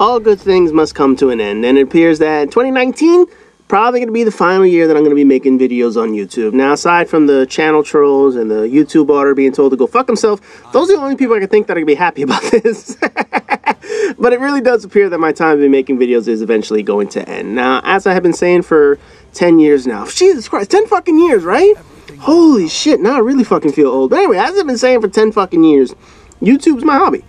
all good things must come to an end, and it appears that 2019 probably going to be the final year that I'm going to be making videos on YouTube. Now, aside from the channel trolls and the YouTube order being told to go fuck himself, those are the only people I can think that are going to be happy about this. But it really does appear that my time to be making videos is eventually going to end. Now, as I have been saying for 10 years now, Jesus Christ, 10 fucking years, right? Holy shit, now I really fucking feel old. But anyway, as I've been saying for 10 fucking years, YouTube's my hobby.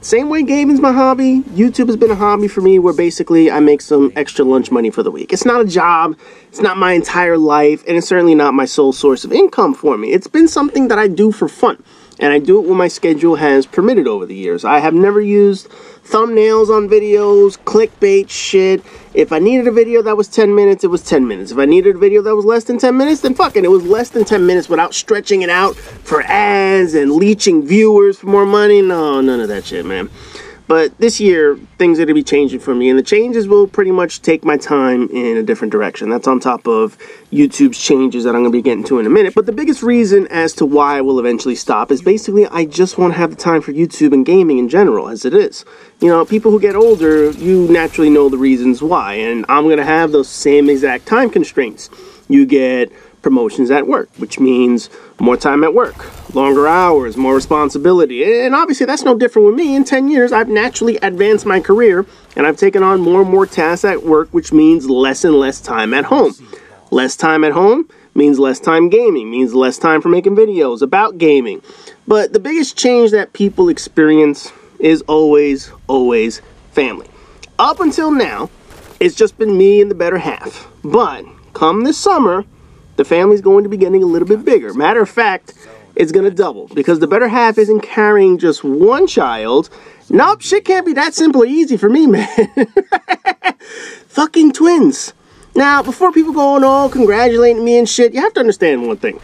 Same way gaming's my hobby, YouTube has been a hobby for me where basically I make some extra lunch money for the week. It's not a job, it's not my entire life, and it's certainly not my sole source of income for me. It's been something that I do for fun, and I do it when my schedule has permitted over the years. I have never used thumbnails on videos, clickbait shit. If I needed a video that was 10 minutes, it was 10 minutes. If I needed a video that was less than 10 minutes, then fucking it was less than 10 minutes without stretching it out for ads and leeching viewers for more money. No, none of that shit, man. But this year, things are going to be changing for me, and the changes will pretty much take my time in a different direction. That's on top of YouTube's changes that I'm going to be getting to in a minute. But the biggest reason as to why I will eventually stop is basically I just won't have the time for YouTube and gaming in general, as it is. You know, people who get older, you naturally know the reasons why, and I'm going to have those same exact time constraints. You get promotions at work, which means more time at work, longer hours, more responsibility, and obviously that's no different with me. In 10 years, I've naturally advanced my career, and I've taken on more and more tasks at work, which means less and less time at home. Less time at home means less time gaming, means less time for making videos about gaming. But the biggest change that people experience is always family. Up until now, it's just been me and the better half. But come this summer, the family's going to be getting a little bit bigger. Matter of fact, it's going to double because the better half isn't carrying just one child. Nope, shit can't be that simple or easy for me, man. Fucking twins. Now, before people go on all congratulating me and shit, you have to understand one thing.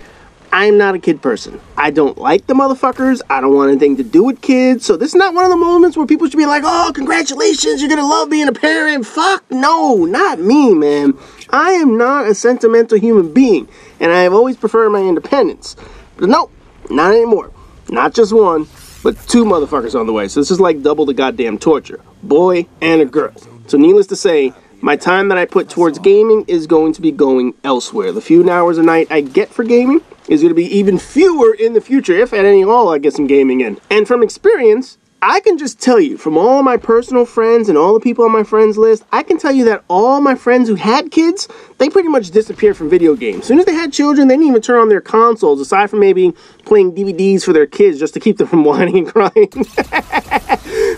I'm not a kid person. I don't like the motherfuckers. I don't want anything to do with kids. So this is not one of the moments where people should be like, oh, congratulations, you're going to love being a parent. Fuck no, not me, man. I am not a sentimental human being, and I have always preferred my independence. But nope, not anymore. Not just one, but two motherfuckers on the way. So this is like double the goddamn torture. Boy and a girl. So needless to say, my time that I put towards gaming is going to be going elsewhere. The few hours a night I get for gaming is going to be even fewer in the future, if at any all I get some gaming in. And from experience, I can just tell you, from all my personal friends and all the people on my friends list, I can tell you that all my friends who had kids, they pretty much disappeared from video games. As soon as they had children, they didn't even turn on their consoles, aside from maybe playing DVDs for their kids just to keep them from whining and crying.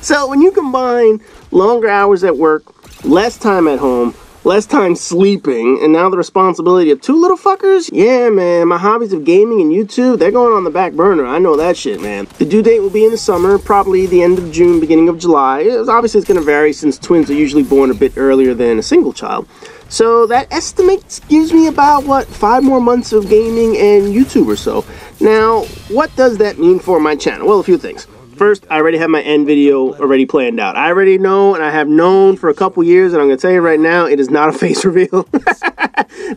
So when you combine longer hours at work, less time at home, less time sleeping, and now the responsibility of two little fuckers? Yeah, man, my hobbies of gaming and YouTube, they're going on the back burner. I know that shit, man. The due date will be in the summer, probably the end of June, beginning of July. Obviously, it's going to vary since twins are usually born a bit earlier than a single child. So that estimate gives me about, what, 5 more months of gaming and YouTube or so. Now, what does that mean for my channel? Well, a few things. First, I already have my end video already planned out. I already know, and I have known for a couple years, and I'm going to tell you right now, it is not a face reveal.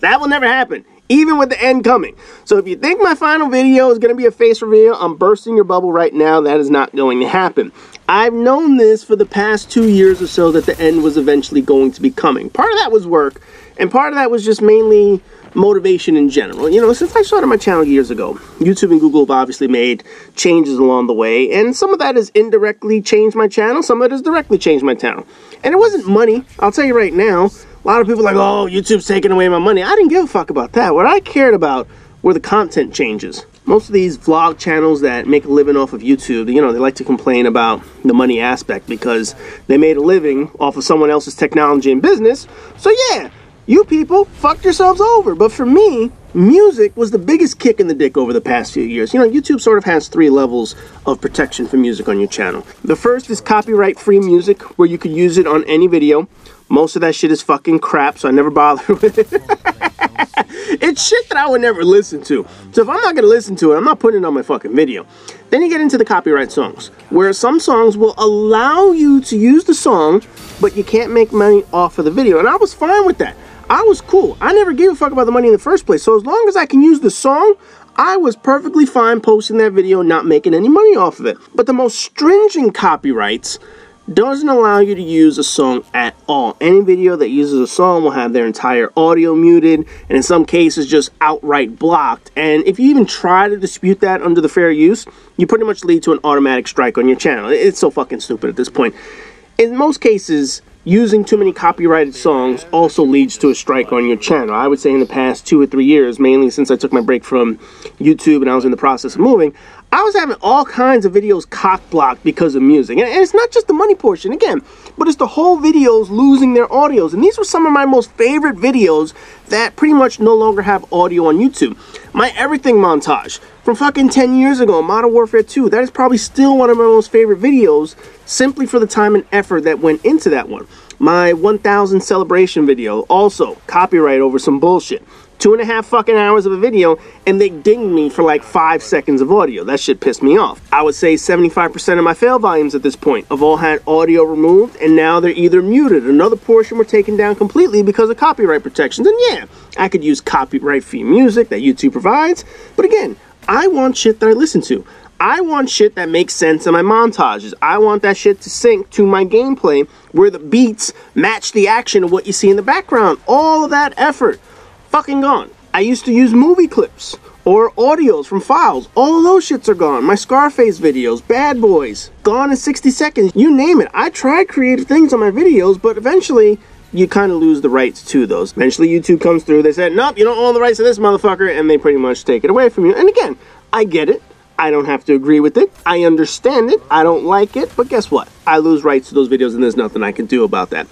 That will never happen, even with the end coming. So if you think my final video is going to be a face reveal, I'm bursting your bubble right now. That is not going to happen. I've known this for the past 2 years or so that the end was eventually going to be coming. Part of that was work, and part of that was just mainly motivation in general. You know, since I started my channel years ago, YouTube and Google have obviously made changes along the way, and some of that has indirectly changed my channel, some of it has directly changed my channel. And it wasn't money, I'll tell you right now. A lot of people are like, oh, YouTube's taking away my money. I didn't give a fuck about that. What I cared about were the content changes. Most of these vlog channels that make a living off of YouTube, you know, they like to complain about the money aspect because they made a living off of someone else's technology and business. So yeah, you people fucked yourselves over. But for me, music was the biggest kick in the dick over the past few years. You know, YouTube sort of has 3 levels of protection for music on your channel. The first is copyright-free music, where you could use it on any video. Most of that shit is fucking crap, so I never bother with it. It's shit that I would never listen to. So if I'm not going to listen to it, I'm not putting it on my fucking video. Then you get into the copyright songs, where some songs will allow you to use the song, but you can't make money off of the video. And I was fine with that. I was cool. I never gave a fuck about the money in the first place. So as long as I can use the song, I was perfectly fine posting that video and not making any money off of it. But the most stringent copyrights doesn't allow you to use a song at all. Any video that uses a song will have their entire audio muted, and in some cases just outright blocked. And if you even try to dispute that under the fair use, you pretty much lead to an automatic strike on your channel. It's so fucking stupid at this point. In most cases, using too many copyrighted songs also leads to a strike on your channel. I would say in the past 2 or 3 years, mainly since I took my break from YouTube and I was in the process of moving, I was having all kinds of videos cock-blocked because of music. And it's not just the money portion, again, but it's the whole videos losing their audios. And these were some of my most favorite videos that pretty much no longer have audio on YouTube. My Everything montage from fucking 10 years ago, Modern Warfare 2, that is probably still one of my most favorite videos, simply for the time and effort that went into that one. My 1000 celebration video, also copyright over some bullshit. 2.5 fucking hours of a video, and they dinged me for like 5 seconds of audio. That shit pissed me off. I would say 75% of my fail volumes at this point have all had audio removed, and now they're either muted. Another portion were taken down completely because of copyright protections. And yeah, I could use copyright-free music that YouTube provides, but again, I want shit that I listen to. I want shit that makes sense in my montages. I want that shit to sync to my gameplay where the beats match the action of what you see in the background. All of that effort, fucking gone. I used to use movie clips or audios from files. All of those shits are gone. My Scarface videos, Bad Boys, gone in 60 seconds. You name it. I tried creative things on my videos, but eventually you kind of lose the rights to those. Eventually YouTube comes through. They said, nope, you don't own the rights to this motherfucker, and they pretty much take it away from you. And again, I get it. I don't have to agree with it. I understand it. I don't like it. But guess what? I lose rights to those videos, and there's nothing I can do about that.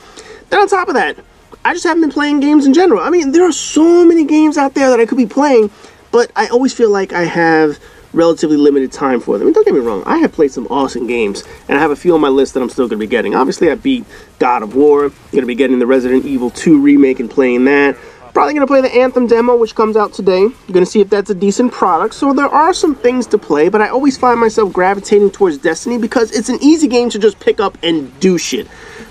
Then on top of that, I just haven't been playing games in general. I mean, there are so many games out there that I could be playing, but I always feel like I have relatively limited time for them. And don't get me wrong, I have played some awesome games, and I have a few on my list that I'm still going to be getting. Obviously, I beat God of War. I'm going to be getting the Resident Evil 2 remake and playing that. Probably going to play the Anthem demo, which comes out today. I'm going to see if that's a decent product. So there are some things to play, but I always find myself gravitating towards Destiny because it's an easy game to just pick up and do shit.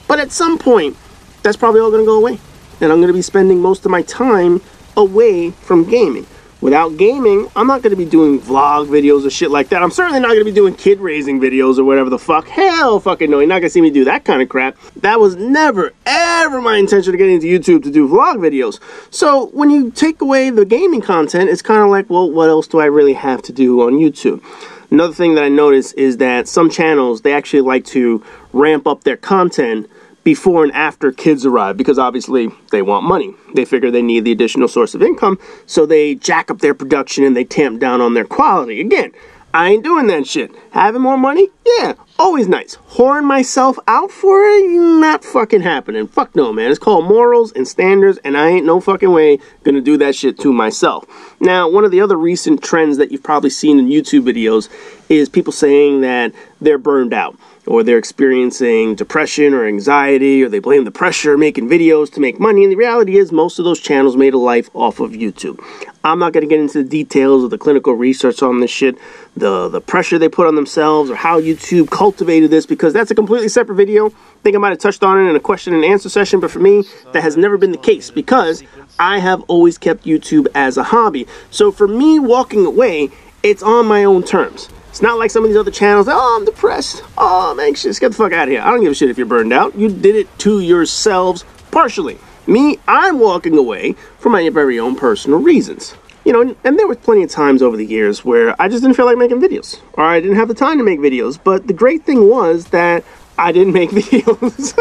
But at some point, that's probably all going to go away. And I'm going to be spending most of my time away from gaming. Without gaming, I'm not going to be doing vlog videos or shit like that. I'm certainly not going to be doing kid raising videos or whatever the fuck. Hell fucking no, you're not going to see me do that kind of crap. That was never, ever my intention to get into YouTube to do vlog videos. So when you take away the gaming content, it's kind of like, well, what else do I really have to do on YouTube? Another thing that I noticed is that some channels, they actually like to ramp up their content before and after kids arrive, because obviously they want money. They figure they need the additional source of income, so they jack up their production and they tamp down on their quality. Again, I ain't doing that shit. Having more money? Yeah, always nice. Whoring myself out for it? Not fucking happening. Fuck no, man. It's called morals and standards, and I ain't no fucking way gonna do that shit to myself. Now, one of the other recent trends that you've probably seen in YouTube videos is people saying that they're burned out, or they're experiencing depression or anxiety, or they blame the pressure making videos to make money. And the reality is most of those channels made a life off of YouTube. I'm not going to get into the details of the clinical research on this shit, the pressure they put on themselves, or how YouTube cultivated this, because that's a completely separate video. I think I might have touched on it in a question and answer session, but for me, that has never been the case, because I have always kept YouTube as a hobby. So for me walking away, it's on my own terms. It's not like some of these other channels, oh, I'm depressed, oh, I'm anxious, get the fuck out of here. I don't give a shit if you're burned out. You did it to yourselves partially. Me, I'm walking away for my very own personal reasons. You know, and there were plenty of times over the years where I just didn't feel like making videos, or I didn't have the time to make videos. But the great thing was that I didn't make videos.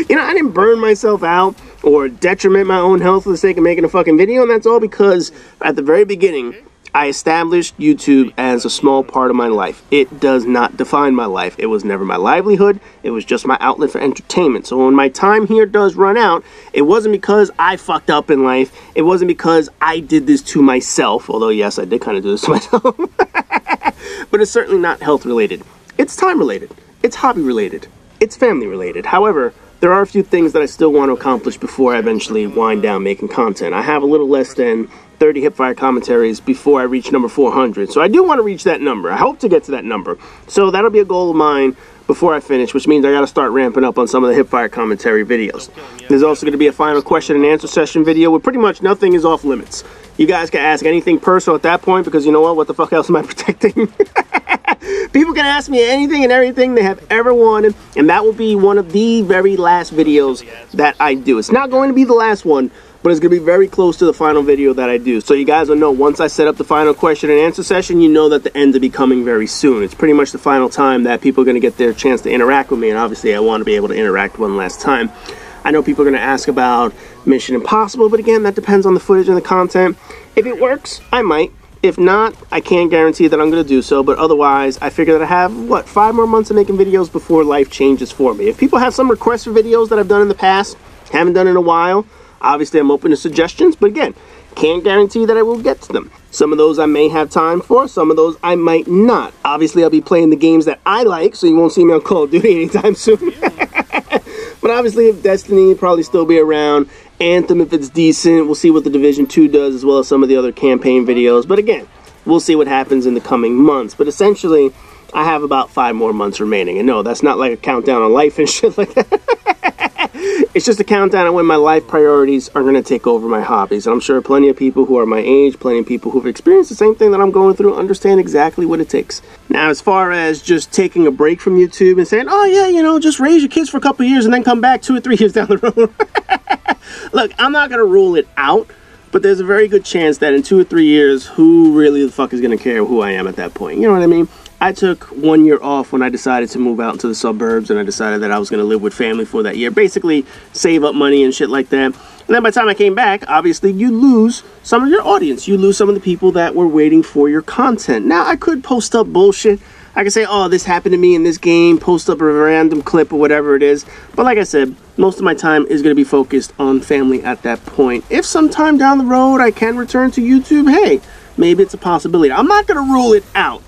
You know, I didn't burn myself out or detriment my own health for the sake of making a fucking video, and that's all because at the very beginning, I established YouTube as a small part of my life. It does not define my life. It was never my livelihood. It was just my outlet for entertainment. So when my time here does run out, it wasn't because I fucked up in life. It wasn't because I did this to myself. Although, yes, I did kind of do this to myself. But it's certainly not health related. It's time related. It's hobby related. It's family related. However, there are a few things that I still want to accomplish before I eventually wind down making content. I have a little less than 30 Hipfire commentaries before I reach number 400. So I do want to reach that number. I hope to get to that number. So that'll be a goal of mine before I finish, which means I got to start ramping up on some of the Hipfire commentary videos. There's also going to be a final question and answer session video where pretty much nothing is off limits. You guys can ask anything personal at that point, because you know what the fuck else am I protecting? People can ask me anything and everything they have ever wanted, and that will be one of the very last videos that I do. It's not going to be the last one, but it's going to be very close to the final video that I do. So you guys will know, once I set up the final question and answer session, you know that the end will be coming very soon. It's pretty much the final time that people are going to get their chance to interact with me, and obviously I want to be able to interact one last time. I know people are going to ask about Mission Impossible, but again, that depends on the footage and the content. If it works, I might. If not, I can't guarantee that I'm going to do so, but otherwise, I figure that I have, what, 5 more months of making videos before life changes for me. If people have some requests for videos that I've done in the past, haven't done in a while, obviously I'm open to suggestions, but again, can't guarantee that I will get to them. Some of those I may have time for, some of those I might not. Obviously, I'll be playing the games that I like, so you won't see me on Call of Duty anytime soon. But obviously, if Destiny will probably still be around, Anthem, if it's decent, we'll see what the Division 2 does, as well as some of the other campaign videos. But again, we'll see what happens in the coming months. But essentially, I have about 5 more months remaining. And no, that's not like a countdown on life and shit like that. It's just a countdown on when my life priorities are going to take over my hobbies. And I'm sure plenty of people who are my age, plenty of people who've experienced the same thing that I'm going through, understand exactly what it takes. Now, as far as just taking a break from YouTube and saying, oh yeah, you know, just raise your kids for a couple of years and then come back 2 or 3 years down the road. Look, I'm not going to rule it out, but there's a very good chance that in 2 or 3 years, who really the fuck is going to care who I am at that point? You know what I mean? I took 1 year off when I decided to move out into the suburbs, and I decided that I was going to live with family for that year. Basically, save up money and shit like that. And then by the time I came back, obviously, you lose some of your audience. You lose some of the people that were waiting for your content. Now, I could post up bullshit. I could say, oh, this happened to me in this game, post up a random clip or whatever it is. But like I said, most of my time is going to be focused on family at that point. If sometime down the road I can return to YouTube, hey, maybe it's a possibility. I'm not going to rule it out.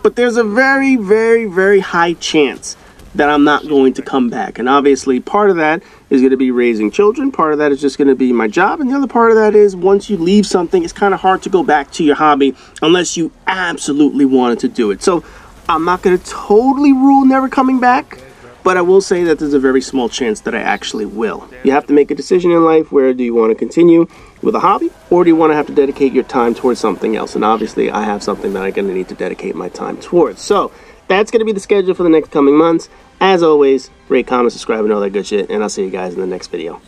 But there's a very, very, very high chance that I'm not going to come back. And obviously, part of that is going to be raising children. Part of that is just going to be my job. And the other part of that is once you leave something, it's kind of hard to go back to your hobby unless you absolutely wanted to do it. So I'm not going to totally rule never coming back, but I will say that there's a very small chance that I actually will. You have to make a decision in life. Where do you want to continue with a hobby, or do you want to have to dedicate your time towards something else? And obviously, I have something that I'm going to need to dedicate my time towards. So that's going to be the schedule for the next coming months. As always, rate, comment, subscribe, and all that good shit, and I'll see you guys in the next video.